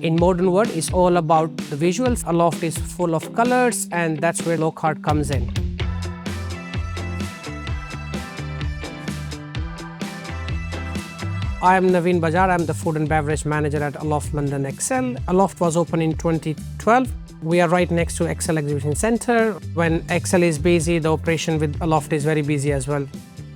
In modern world, it's all about the visuals. Aloft is full of colors, and that's where Lockhart comes in. I am Naveen Bajar. I'm the food and beverage manager at Aloft London Excel. Aloft was opened in 2012. We are right next to Excel Exhibition Center. When Excel is busy, the operation with Aloft is very busy as well.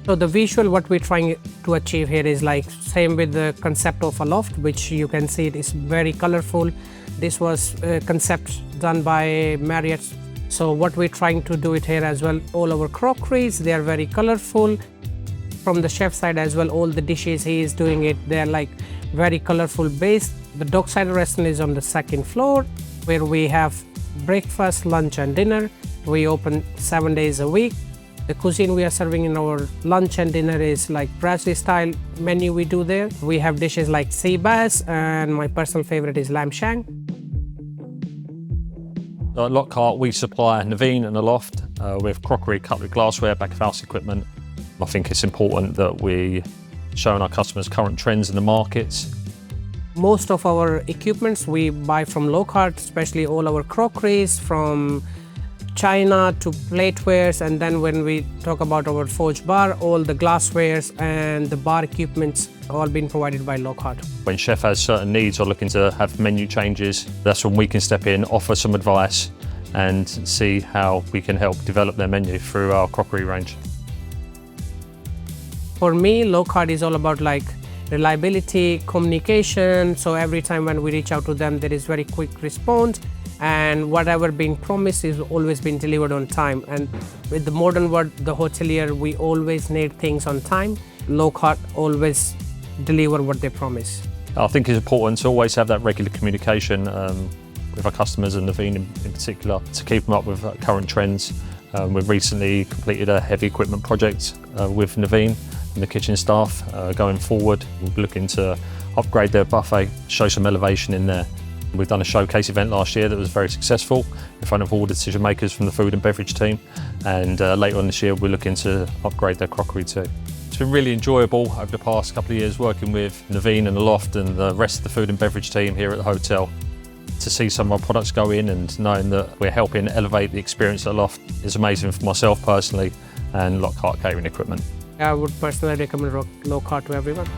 So the visual, what we're trying to achieve here is like same with the concept of Aloft, which you can see it is very colorful. This was a concept done by Marriott. So what we're trying to do it here as well, all our crockeries, they are very colorful. From the chef side as well, all the dishes he is doing it, they're like very colorful based. The dockside restaurant is on the second floor where we have breakfast, lunch and dinner. We open 7 days a week. The cuisine we are serving in our lunch and dinner is like Brazilian style menu we do there. We have dishes like sea bass and my personal favorite is lamb shank. At Lockhart, we supply Naveen and Aloft with crockery, cutlery, glassware, back of house equipment. I think it's important that we showing our customers current trends in the markets. Most of our equipments we buy from Lockhart, especially all our crockeries from China to platewares, and then when we talk about our forge bar, all the glasswares and the bar equipments all been provided by Lockhart. When chef has certain needs or looking to have menu changes, that's when we can step in, offer some advice and see how we can help develop their menu through our crockery range. For me, Lockhart is all about like reliability, communication. So every time when we reach out to them, there is very quick response, and whatever been promised is always been delivered on time. And with the modern world, the hotelier, we always need things on time. Lockhart always deliver what they promise. I think it's important to always have that regular communication with our customers and Naveen in particular to keep them up with current trends. We've recently completed a heavy equipment project with Naveen and the kitchen staff. Going forward, we'll be looking to upgrade their buffet, show some elevation in there. We've done a showcase event last year that was very successful in front of all the decision makers from the food and beverage team, and later on this year we're looking to upgrade their crockery too. It's been really enjoyable over the past couple of years working with Naveen and Aloft and the rest of the food and beverage team here at the hotel. To see some of our products go in and knowing that we're helping elevate the experience at Aloft is amazing for myself personally and Lockhart Catering Equipment. I would personally recommend Lockhart to everyone.